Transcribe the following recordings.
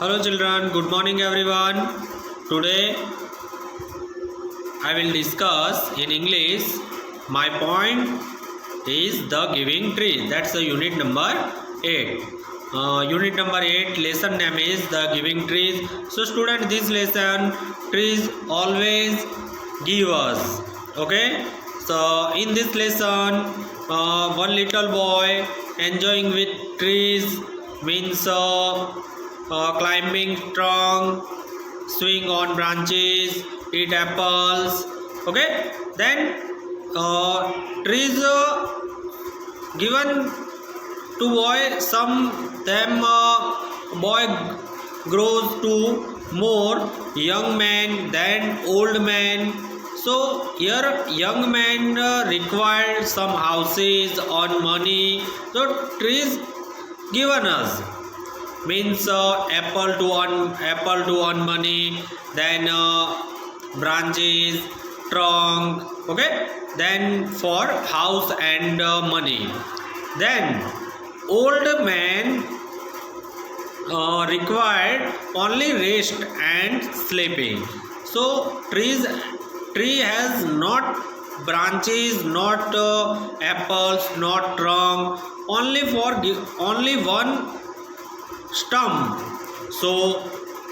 Hello children, good morning everyone. Today I will discuss in English. My point is the giving tree. That's the unit number 8. Unit number 8 lesson name is the giving trees. So student, this lesson trees always give us. Okay. So in this lesson one little boy enjoying with trees means climbing strong, swing on branches, eat apples. Okay, then trees given to boy. Some them boy grows to more young man than old man. So here young man required some houses on money. So trees given us means apple to earn money, then branches, trunk. Okay, then for house and money. Then old man required only rest and sleeping. So tree has not branches, not apples, not trunk, only one stump. So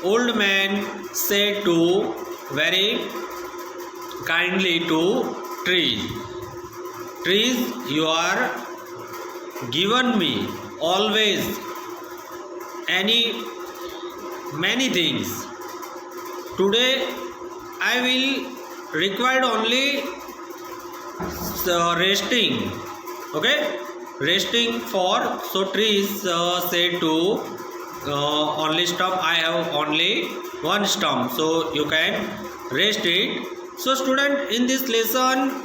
old man said to very kindly to trees, you are given me always many things. Today I will require only resting. Okay, resting for. So trees said to only stump, I have only one stump, so you can rest it. So student, in this lesson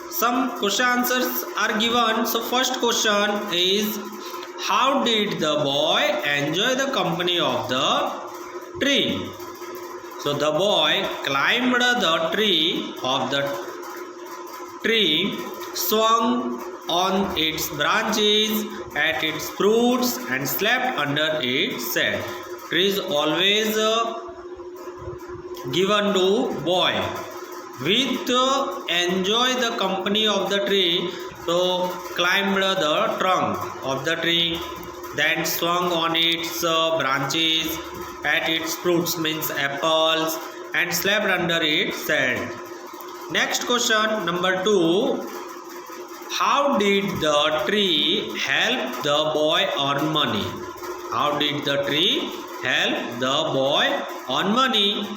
some question answers are given. So first question is, how did the boy enjoy the company of the tree? So the boy climbed the tree of the tree, swung on its branches, ate its fruits, and slept under its shade. Tree is always given to boy with enjoy the company of the tree. So climbed the trunk of the tree, then swung on its branches, ate its fruits means apples, and slept under its shade. Next question number 2. How did the tree help the boy earn money? How did the tree help the boy earn money?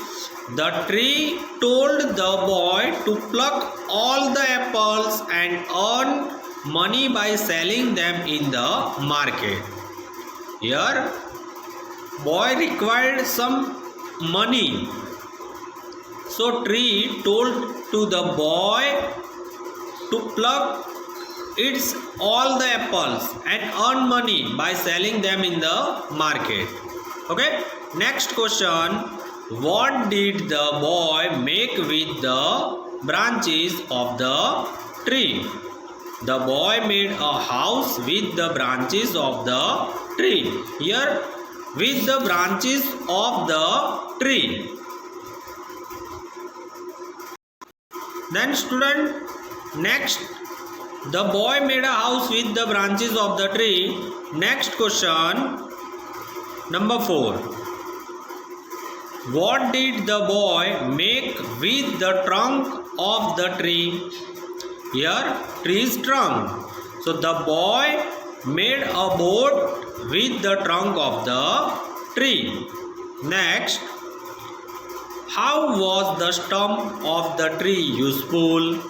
The tree told the boy to pluck all the apples and earn money by selling them in the market. Here, boy required some money. So tree told to the boy to pluck its all the apples and earn money by selling them in the market. Okay, next question. What did the boy make with the branches of the tree? The boy made a house with the branches of the tree. Here, with the branches of the tree. Then student, next, the boy made a house with the branches of the tree. Next question number 4. What did the boy make with the trunk of the tree? Here, tree's trunk. So the boy made a boat with the trunk of the tree. Next, how was the stump of the tree useful?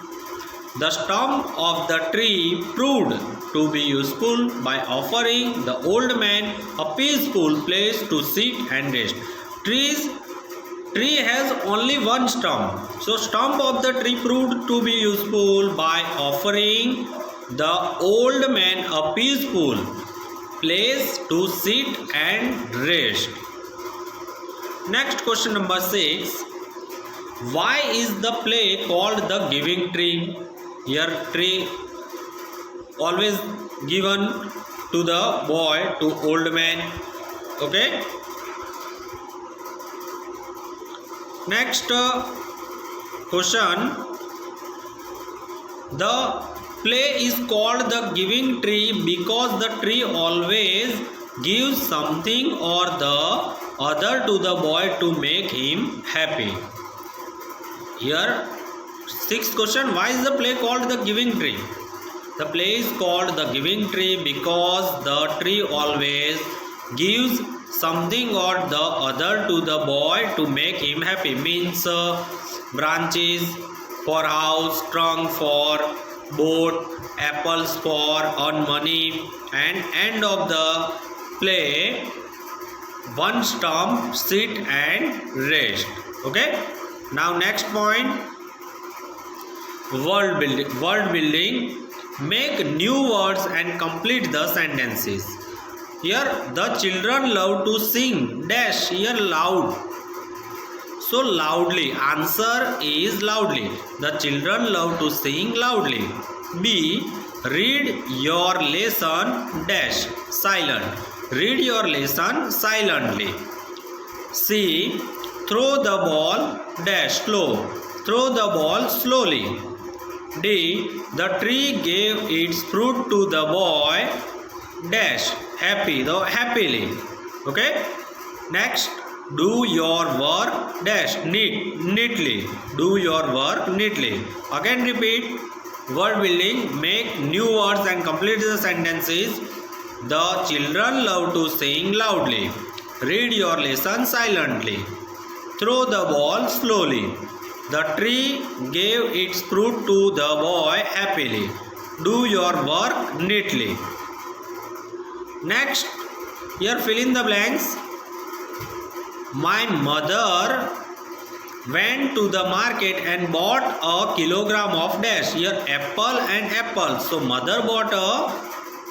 The stump of the tree proved to be useful by offering the old man a peaceful place to sit and rest. Tree has only one stump. So stump of the tree proved to be useful by offering the old man a peaceful place to sit and rest. Next question number 6. Why is the play called the giving tree? Here tree always given to the boy, to old man. Okay, Next question. The play is called the giving tree because the tree always gives something or the other to the boy to make him happy. Here, sixth question. Why is the play called the giving tree? The play is called the giving tree because the tree always gives something or the other to the boy to make him happy. Means branches for house, trunk for boat, apples for earn money, and end of the play one stump sit and rest. Okay. Now next point, word building. Make new words and complete the sentences. Here the children love to sing dash. Here loud. So loudly. Answer is loudly. The children love to sing loudly. B. Read your lesson dash. Silent. Read your lesson silently. C. Throw the ball dash. Slow. Throw the ball slowly. D. The tree gave its fruit to the boy dash. Happy. Though happily. Okay. Next. Do your work dash neatly. Do your work neatly. Again repeat. Word building. Make new words and complete the sentences. The children love to sing loudly. Read your lesson silently. Throw the ball slowly. The tree gave its fruit to the boy happily. Do your work neatly. Next, here fill in the blanks. My mother went to the market and bought a kilogram of dash. Here apple and apple. So mother bought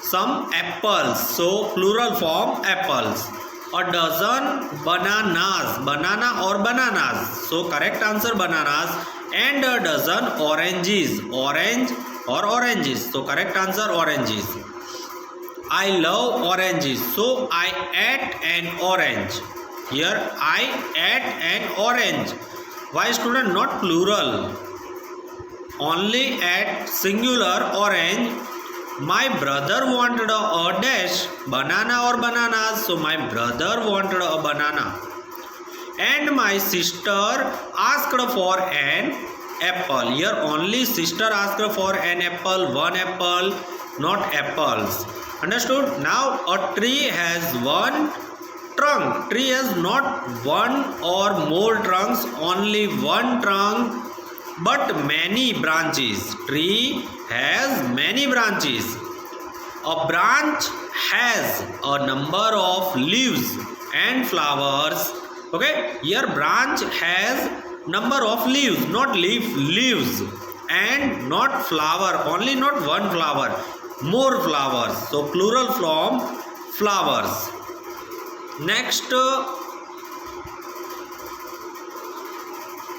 some apples. So plural form apples. A dozen bananas. Banana or bananas. So correct answer bananas. And a dozen oranges. Orange or oranges. So correct answer oranges. I love oranges. So I ate an orange. Here I ate an orange. Why student? Not plural. Only at singular orange. My brother wanted a dash. Banana or bananas. So my brother wanted a banana. And my sister asked for an apple. Here only sister asked for an apple. One apple. Not apples. Understood? Now a tree has one trunk. Tree has not one or more trunks, only one trunk but many branches. Tree has many branches. A branch has a number of leaves and flowers. Okay, here branch has number of leaves, not leaves, and not flower, only not one flower, more flowers. So plural form flowers. Next,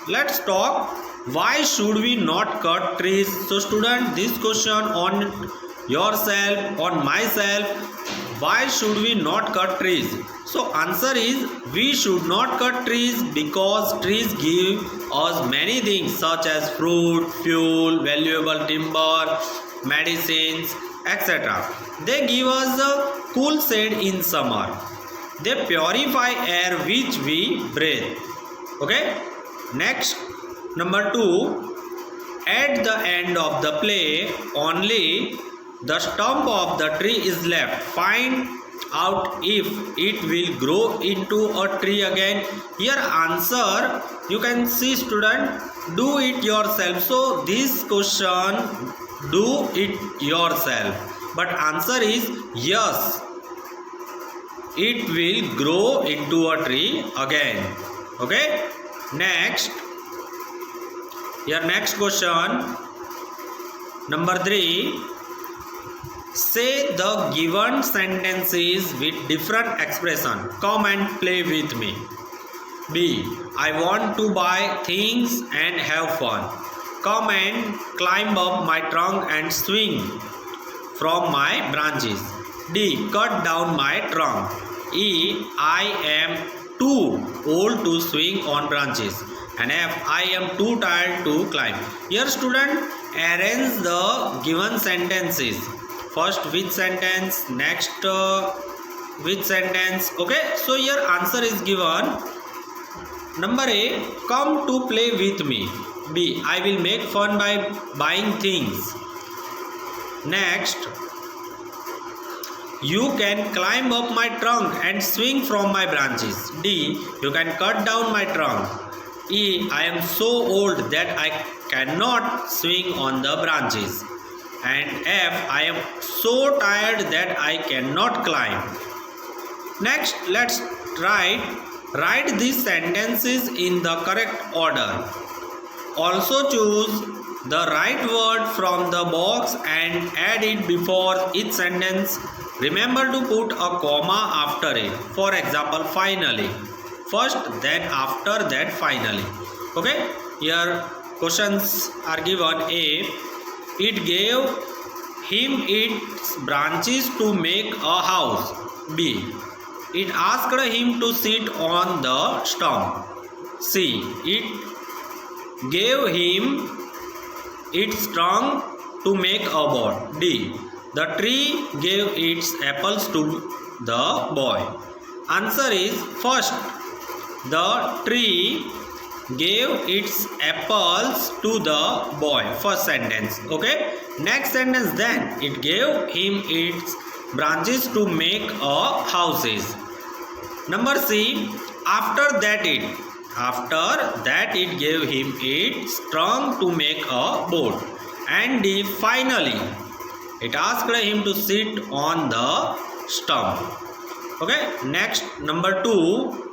let's talk why should we not cut trees. So student, this question on yourself, on myself, why should we not cut trees? So answer is we should not cut trees because trees give us many things such as fruit, fuel, valuable timber, medicines, etc. They give us a cool shade in summer. They purify air which we breathe. Okay. Next, number 2. At the end of the play, only the stump of the tree is left. Find out if it will grow into a tree again. Here answer, you can see student, do it yourself. So this question, do it yourself. But answer is yes. It will grow into a tree again. Okay. Next. Your next question. Number 3. Say the given sentences with different expression. Come and play with me. B. I want to buy things and have fun. Come and climb up my trunk and swing from my branches. D. Cut down my trunk. E. I am too old to swing on branches. And F, I am too tired to climb. Here student, arrange the given sentences. First which sentence, next which sentence. Okay, so here answer is given. Number A, come to play with me. B, I will make fun by buying things. Next, you can climb up my trunk and swing from my branches. D, you can cut down my trunk. E, I am so old that I cannot swing on the branches. And F, I am so tired that I cannot climb. Next, let's write these sentences in the correct order. Also choose the right word from the box and add it before each sentence. Remember to put a comma after it. For example, finally. First, then after that, finally. Okay, here questions are given. A, it gave him its branches to make a house. B, it asked him to sit on the stump. C, it gave him its trunk to make a boat. D, the tree gave its apples to the boy. Answer is first, the tree gave its apples to the boy. First sentence. Okay. Next sentence, then it gave him its branches to make a houses. Number C, after that it gave him its trunk to make a boat. And D, finally it asked him to sit on the stump. Okay. Next, number 2,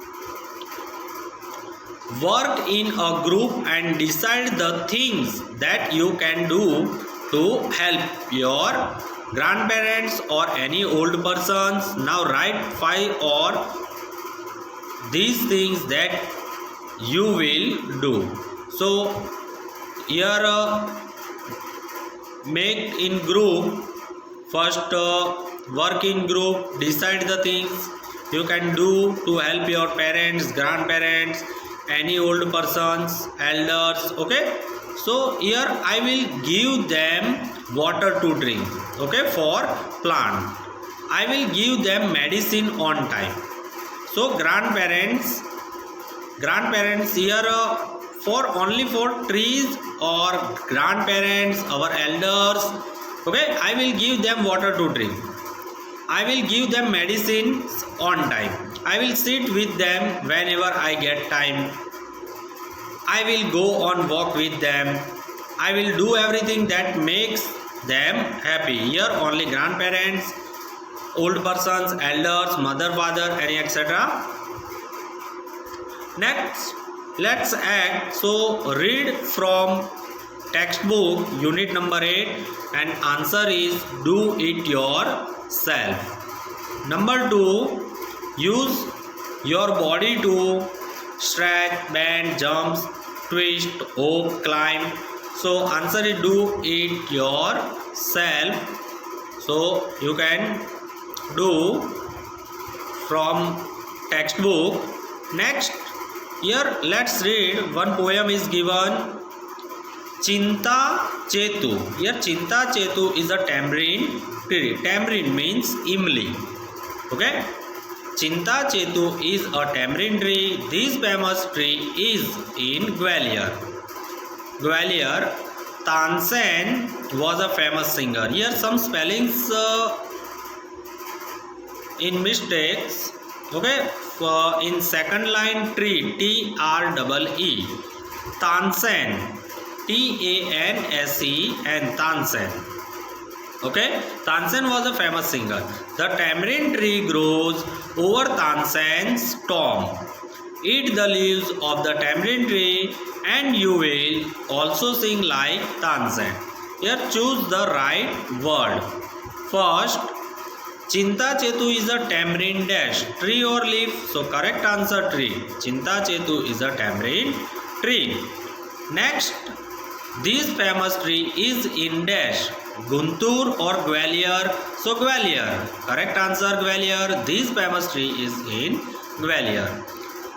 work in a group and decide the things that you can do to help your grandparents or any old persons. Now write 5 or these things that you will do. So here make in group. First work in group, decide the things you can do to help your parents, grandparents, any old persons, elders. Okay, so here I will give them water to drink. Okay, for plant I will give them medicine on time. So grandparents here only for trees or grandparents, our elders. Okay, I will give them water to drink. I will give them medicines on time. I will sit with them whenever I get time. I will go on walk with them. I will do everything that makes them happy. Here only grandparents, old persons, elders, mother, father, any etc. Next, let's act. So read from textbook unit number 8 and answer is do it yourself. Number 2, use your body to stretch, bend, jumps, twist, hop, climb. So answer is do it yourself. So you can do from textbook. Next, here let's read one poem is given. Chinta Chetu. Here Chinta Chetu is a tamarind tree. Tamarind means imli. Okay. Chinta Chetu is a tamarind tree. This famous tree is in Gwalior. Gwalior. Tansen was a famous singer. Here some spellings in mistakes. Okay. In second line tree, T-R-E-E. Tansen. T-A-N-S-E-N. Tansen. Okay, Tansen was a famous singer. The tamarind tree grows over Tansen's tomb. Eat the leaves of the tamarind tree and you will also sing like Tansen. Here choose the right word. First, Chinta Chetu is a tamarind dash, tree or leaf. So correct answer tree. Chinta Chetu is a tamarind tree. Next, this famous tree is in dash, Guntur or Gwalior. So Gwalior. Correct answer Gwalior. This famous tree is in Gwalior.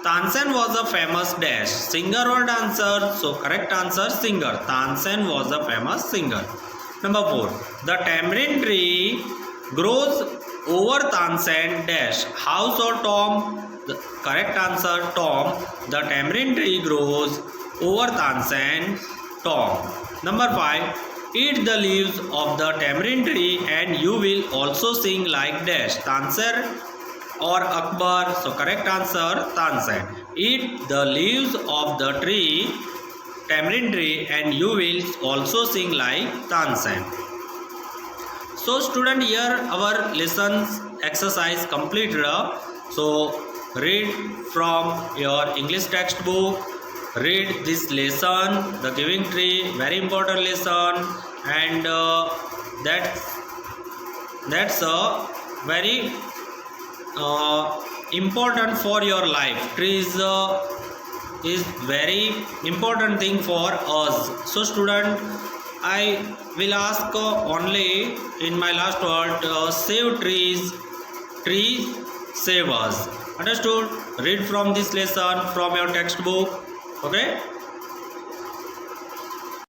Tansen was a famous dash. Singer or dancer? So correct answer singer. Tansen was a famous singer. Number 4. The tamarind tree grows over Tansen dash. House or Tom? The correct answer Tom. The tamarind tree grows over Tansen Tom. Number 5. Eat the leaves of the tamarind tree and you will also sing like dash. Tanser or Akbar? So correct answer Tansen. Eat the leaves of the tree, tamarind tree, and you will also sing like Tansen. So student, here our lessons exercise completed. So read from your English textbook. Read this lesson, the giving tree, very important lesson, and that's a very important for your life. Trees is very important thing for us. So student, I will ask only in my last word, save trees, trees save us. Understood? Read from this lesson from your textbook. Okay.